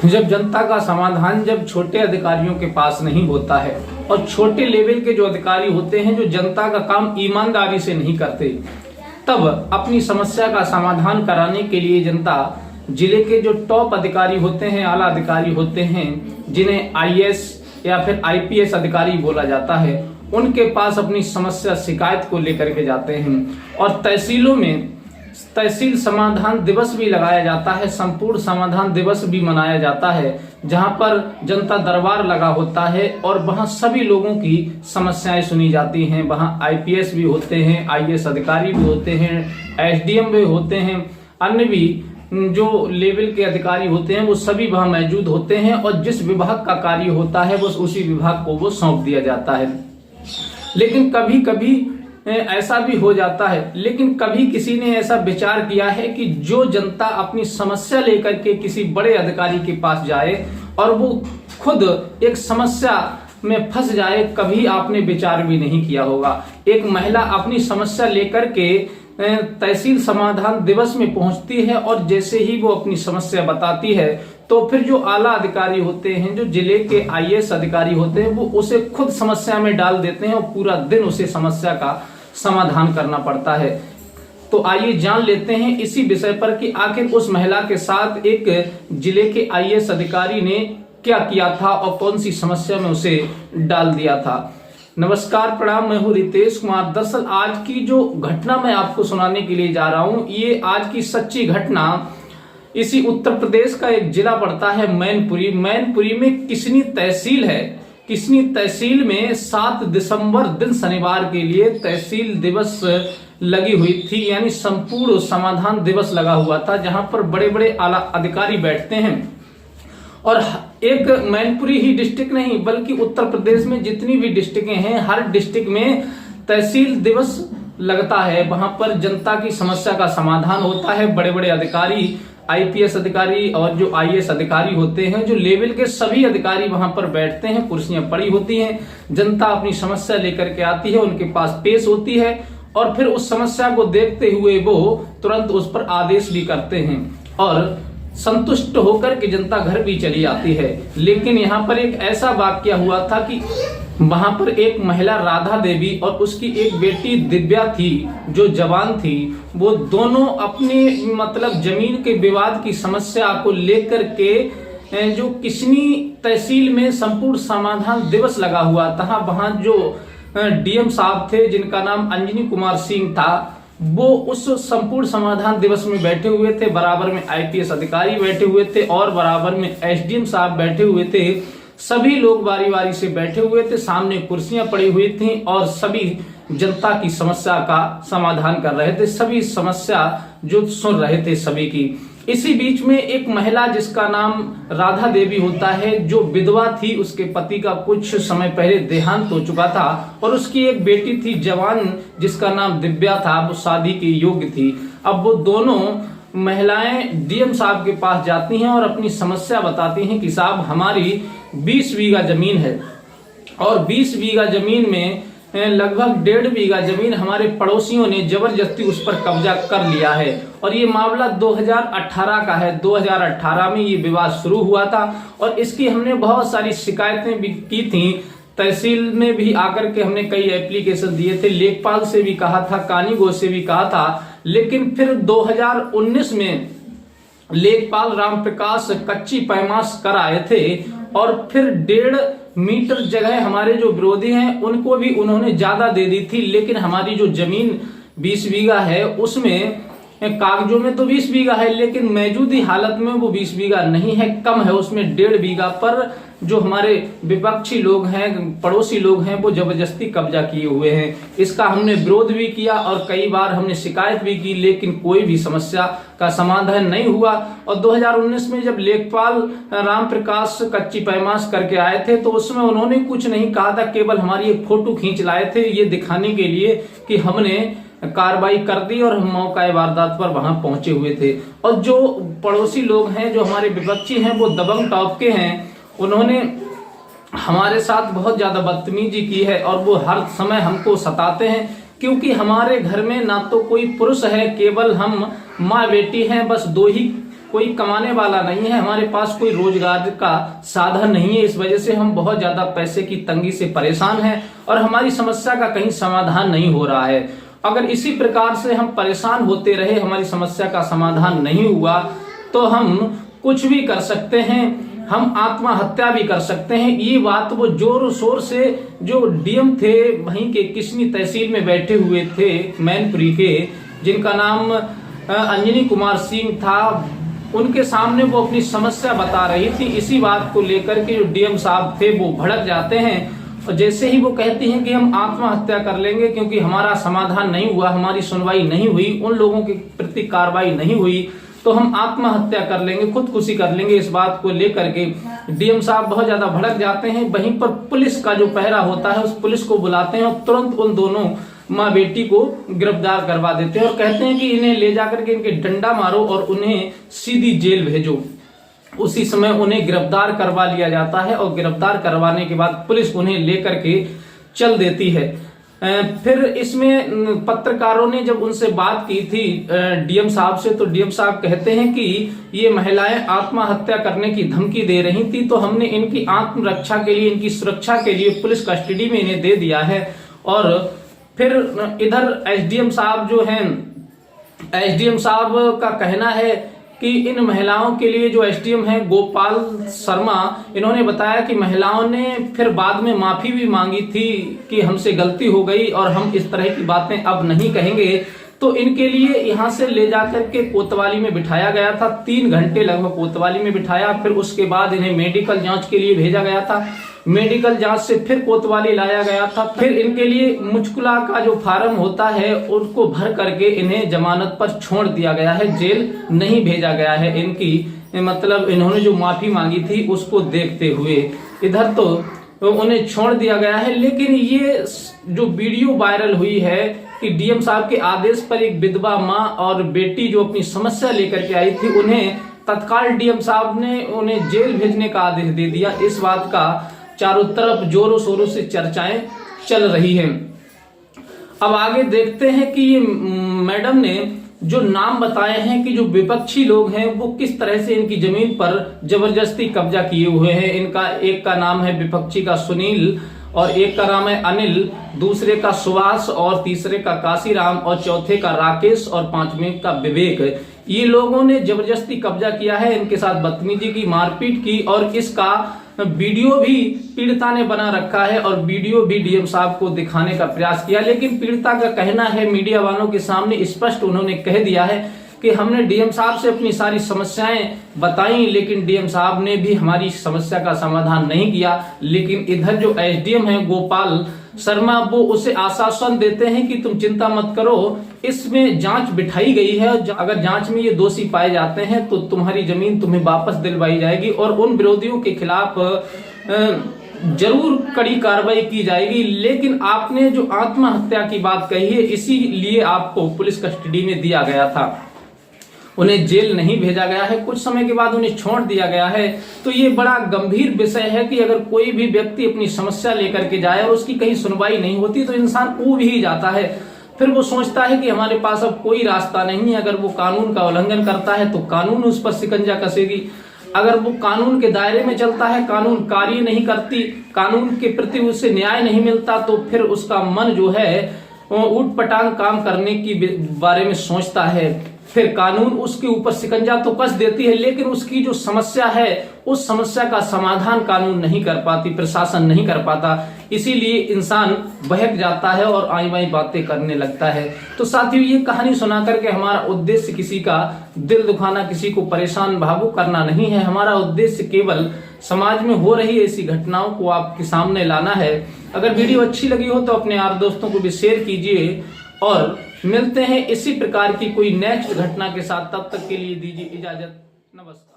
जब जनता का समाधान जब छोटे अधिकारियों के पास नहीं होता है और छोटे लेवल के जो अधिकारी होते हैं जो जनता का काम ईमानदारी से नहीं करते, तब अपनी समस्या का समाधान कराने के लिए जनता जिले के जो टॉप अधिकारी होते हैं, आला अधिकारी होते हैं, जिन्हें आईएएस या फिर आईपीएस अधिकारी बोला जाता है, उनके पास अपनी समस्या शिकायत को लेकर के जाते हैं। और तहसीलों में तहसील समाधान दिवस भी लगाया जाता है, संपूर्ण समाधान दिवस भी मनाया जाता है, जहां पर जनता दरबार लगा होता है और वहां सभी लोगों की समस्याएं सुनी जाती हैं। वहां आईपीएस भी होते हैं, आईएएस अधिकारी भी होते हैं, एसडीएम भी होते हैं, अन्य भी जो लेवल के अधिकारी होते हैं वो सभी वहां मौजूद होते हैं और जिस विभाग का कार्य होता है बस उसी विभाग को वो सौंप दिया जाता है। लेकिन कभी कभी ऐसा भी हो जाता है, लेकिन कभी किसी ने ऐसा विचार किया है कि जो जनता अपनी समस्या लेकर के किसी बड़े अधिकारी के पास जाए और वो खुद एक समस्या में फंस जाए, कभी आपने विचार भी नहीं किया होगा। एक महिला अपनी समस्या लेकर के तहसील समाधान दिवस में पहुंचती है और जैसे ही वो अपनी समस्या बताती है तो फिर जो आला अधिकारी होते हैं, जो जिले के आईएएस अधिकारी होते हैं, वो उसे खुद समस्या में डाल देते हैं और पूरा दिन उसे समस्या का समाधान करना पड़ता है। तो आइए जान लेते हैं इसी विषय पर कि आखिर उस महिला के साथ एक जिले के आईएएस अधिकारी ने क्या किया था और कौन सी समस्या में उसे डाल दिया था। नमस्कार, प्रणाम, मैं हूं रितेश कुमार। दरअसल आज की जो घटना मैं आपको सुनाने के लिए जा रहा हूं, ये आज की सच्ची घटना इसी उत्तर प्रदेश का एक जिला पड़ता है मैनपुरी। मैनपुरी में किसनी तहसील है। किसनी तहसील में 7 दिसंबर दिन शनिवार के लिए तहसील दिवस लगी हुई थी, यानी संपूर्ण समाधान दिवस लगा हुआ था, जहां पर बड़े बड़े आला अधिकारी बैठते हैं। और एक मैनपुरी ही डिस्ट्रिक्ट नहीं बल्कि उत्तर प्रदेश में जितनी भी डिस्ट्रिक्टें हैं, हर डिस्ट्रिक्ट में तहसील दिवस लगता है। वहां पर जनता की समस्या का समाधान होता है। बड़े बड़े अधिकारी, आईपीएस अधिकारी और जो आईएएस अधिकारी होते हैं, जो लेवल के सभी अधिकारी वहां पर बैठते हैं, कुर्सियां पड़ी होती हैं। जनता अपनी समस्या लेकर के आती है, उनके पास पेश होती है और फिर उस समस्या को देखते हुए वो तुरंत उस पर आदेश भी करते हैं और संतुष्ट होकर के जनता घर भी चली आती है। लेकिन यहाँ पर एक ऐसा वाक्य हुआ था कि वहां पर एक महिला राधा देवी और उसकी एक बेटी दिव्या थी, जो जवान थी, वो दोनों अपने मतलब जमीन के विवाद की समस्या को लेकर के जो किसनी तहसील में संपूर्ण समाधान दिवस लगा हुआ था, वहां जो डीएम साहब थे जिनका नाम अंजनी कुमार सिंह था, वो उस संपूर्ण समाधान दिवस में बैठे हुए थे। बराबर में आईपीएस अधिकारी बैठे हुए थे और बराबर में एसडीएम साहब बैठे हुए थे। सभी लोग बारी बारी से बैठे हुए थे, सामने कुर्सियां पड़ी हुई थी और सभी जनता की समस्या का समाधान कर रहे थे, सभी समस्या जो सुन रहे थे सभी की। इसी बीच में एक महिला जिसका नाम राधा देवी होता है, जो विधवा थी, उसके पति का कुछ समय पहले देहांत हो चुका था और उसकी एक बेटी थी जवान जिसका नाम दिव्या था, वो शादी के योग्य थी। अब वो दोनों महिलाएं डीएम साहब के पास जाती हैं और अपनी समस्या बताती हैं कि साहब हमारी 20 बीघा जमीन है और 20 बीघा जमीन में लगभग 1.5 बीघा जमीन हमारे पड़ोसियों ने जबरदस्ती उस पर कब्जा कर लिया है और ये मामला 2018 का है। 2018 में ये विवाद शुरू हुआ था और इसकी हमने बहुत सारी शिकायतें भी की थी। तहसील में भी आकर के हमने कई एप्लीकेशन दिए थे, लेखपाल से भी कहा था, कानीगो से भी कहा था। लेकिन फिर 2019 में लेखपाल राम प्रकाश कच्ची पैमाश कर आए थे और फिर 1.5 मीटर जगह हमारे जो विरोधी हैं उनको भी उन्होंने ज्यादा दे दी थी। लेकिन हमारी जो जमीन 20 बीघा है उसमें कागजों में तो 20 बीघा है, लेकिन मौजूदी हालत में वो 20 बीघा नहीं है, कम है, उसमें 1.5 बीघा पर जो हमारे विपक्षी लोग हैं, पड़ोसी लोग हैं, वो जबरदस्ती कब्जा किए हुए हैं। इसका हमने विरोध भी किया और कई बार हमने शिकायत भी की, लेकिन कोई भी समस्या का समाधान नहीं हुआ। और 2019 में जब लेखपाल राम प्रकाश कच्ची पैमाश करके आए थे तो उसमें उन्होंने कुछ नहीं कहा था, केवल हमारी एक फोटो खींच लाए थे ये दिखाने के लिए कि हमने कार्रवाई कर दी और हम मौका वारदात पर वहां पहुंचे हुए थे। और जो पड़ोसी लोग हैं, जो हमारे विपक्षी हैं, वो दबंग टॉप के हैं, उन्होंने हमारे साथ बहुत ज्यादा बदतमीजी की है और वो हर समय हमको सताते हैं, क्योंकि हमारे घर में ना तो कोई पुरुष है, केवल हम माँ बेटी हैं, बस 2 ही कोई कमाने वाला नहीं है, हमारे पास कोई रोजगार का साधन नहीं है। इस वजह से हम बहुत ज्यादा पैसे की तंगी से परेशान हैं और हमारी समस्या का कहीं समाधान नहीं हो रहा है। अगर इसी प्रकार से हम परेशान होते रहे, हमारी समस्या का समाधान नहीं हुआ, तो हम कुछ भी कर सकते हैं, हम आत्महत्या भी कर सकते हैं। ये बात वो जोर शोर से जो डीएम थे वहीं के किसनी तहसील में बैठे हुए थे मैनपुरी के, जिनका नाम अंजनी कुमार सिंह था, उनके सामने वो अपनी समस्या बता रही थी। इसी बात को लेकर के जो डीएम साहब थे वो भड़क जाते हैं और जैसे ही वो कहती हैं कि हम आत्महत्या कर लेंगे क्योंकि हमारा समाधान नहीं हुआ, हमारी सुनवाई नहीं हुई, उन लोगों के प्रति कार्रवाई नहीं हुई, तो हम आत्महत्या कर लेंगे, खुदकुशी कर लेंगे। इस बात को लेकर के डीएम साहब बहुत ज्यादा भड़क जाते हैं। वहीं पर पुलिस का जो पहरा होता है उस पुलिस को बुलाते हैं और तुरंत उन दोनों माँ बेटी को गिरफ्तार करवा देते हैं और कहते हैं कि इन्हें ले जाकर के इनके डंडा मारो और उन्हें सीधी जेल भेजो। उसी समय उन्हें गिरफ्तार करवा लिया जाता है और गिरफ्तार करवाने के बाद पुलिस उन्हें लेकर के चल देती है। फिर इसमें पत्रकारों ने जब उनसे बात की थी डीएम साहब से, तो डीएम साहब कहते हैं कि ये महिलाएं आत्महत्या करने की धमकी दे रही थी, तो हमने इनकी आत्मरक्षा के लिए, इनकी सुरक्षा के लिए पुलिस कस्टडी में इन्हें दे दिया है। और फिर इधर एसडीएम साहब जो हैं, एसडीएम साहब का कहना है कि इन महिलाओं के लिए जो एसडीएम है गोपाल शर्मा, इन्होंने बताया कि महिलाओं ने फिर बाद में माफी भी मांगी थी कि हमसे गलती हो गई और हम इस तरह की बातें अब नहीं कहेंगे। तो इनके लिए यहाँ से ले जाकर के कोतवाली में बिठाया गया था, 3 घंटे लगभग कोतवाली में बिठाया। फिर उसके बाद इन्हें मेडिकल जांच के लिए भेजा गया था, मेडिकल जांच से फिर कोतवाली लाया गया था। फिर इनके लिए मुचकुला का जो फार्म होता है उसको भर करके इन्हें जमानत पर छोड़ दिया गया है, जेल नहीं भेजा गया है। इनकी मतलब इन्होंने जो माफी मांगी थी उसको देखते हुए इधर तो उन्हें छोड़ दिया गया है। लेकिन ये जो वीडियो वायरल हुई है कि डीएम साहब के आदेश पर एक विधवा माँ और बेटी जो अपनी समस्या लेकर के आई थी, उन्हें तत्काल डीएम साहब ने उन्हें जेल भेजने का आदेश दे दिया। इस बात का चारों तरफ जोरों शोरों से चर्चाएं चल रही हैं। अब आगे देखते हैं कि ये मैडम ने जो नाम बताए हैं कि जो विपक्षी लोग हैं वो किस तरह से इनकी जमीन पर जबरदस्ती कब्जा किए हुए हैं। इनका एक का नाम है विपक्षी का सुनील और एक का नाम है अनिल, दूसरे का सुभाष और तीसरे का काशीराम और चौथे का राकेश और 5वें का विवेक। ये लोगों ने जबरदस्ती कब्जा किया है, इनके साथ बदतमीजी की, मारपीट की और इसका वीडियो भी पीड़िता ने बना रखा है और वीडियो भी डीएम साहब को दिखाने का प्रयास किया। लेकिन पीड़िता का कहना है, मीडिया वालों के सामने स्पष्ट उन्होंने कह दिया है कि हमने डीएम साहब से अपनी सारी समस्याएं बताई, लेकिन डीएम साहब ने भी हमारी समस्या का समाधान नहीं किया। लेकिन इधर जो एसडीएम है गोपाल शर्मा, वो उसे आश्वासन देते हैं कि तुम चिंता मत करो, इसमें जांच बिठाई गई है, अगर जांच में ये दोषी पाए जाते हैं तो तुम्हारी जमीन तुम्हें वापस दिलवाई जाएगी और उन विरोधियों के खिलाफ जरूर कड़ी कार्रवाई की जाएगी। लेकिन आपने जो आत्महत्या की बात कही है, इसीलिए आपको पुलिस कस्टडी में दिया गया था, उन्हें जेल नहीं भेजा गया है, कुछ समय के बाद उन्हें छोड़ दिया गया है। तो ये बड़ा गंभीर विषय है कि अगर कोई भी व्यक्ति अपनी समस्या लेकर के जाए और उसकी कहीं सुनवाई नहीं होती तो इंसान ऊब ही जाता है। फिर वो सोचता है कि हमारे पास अब कोई रास्ता नहीं है। अगर वो कानून का उल्लंघन करता है तो कानून उस पर शिकंजा कसेगी, अगर वो कानून के दायरे में चलता है, कानून कार्य नहीं करती, कानून के प्रति उसे न्याय नहीं मिलता, तो फिर उसका मन जो है ऊट पटांग काम करने की बारे में सोचता है। फिर कानून उसके ऊपर शिकंजा तो कस देती है, लेकिन उसकी जो समस्या है उस समस्या का समाधान कानून नहीं कर पाती, प्रशासन नहीं कर पाता। इसीलिए इंसान बहक जाता है और आई वाई बातें करने लगता है। तो साथियों, ये कहानी सुना करके हमारा उद्देश्य किसी का दिल दुखाना, किसी को परेशान भावुक करना नहीं है। हमारा उद्देश्य केवल समाज में हो रही ऐसी घटनाओं को आपके सामने लाना है। अगर वीडियो अच्छी लगी हो तो अपने यार दोस्तों को भी शेयर कीजिए और मिलते हैं इसी प्रकार की कोई नेक्स्ट घटना के साथ। तब तक के लिए दीजिए इजाजत, नमस्कार।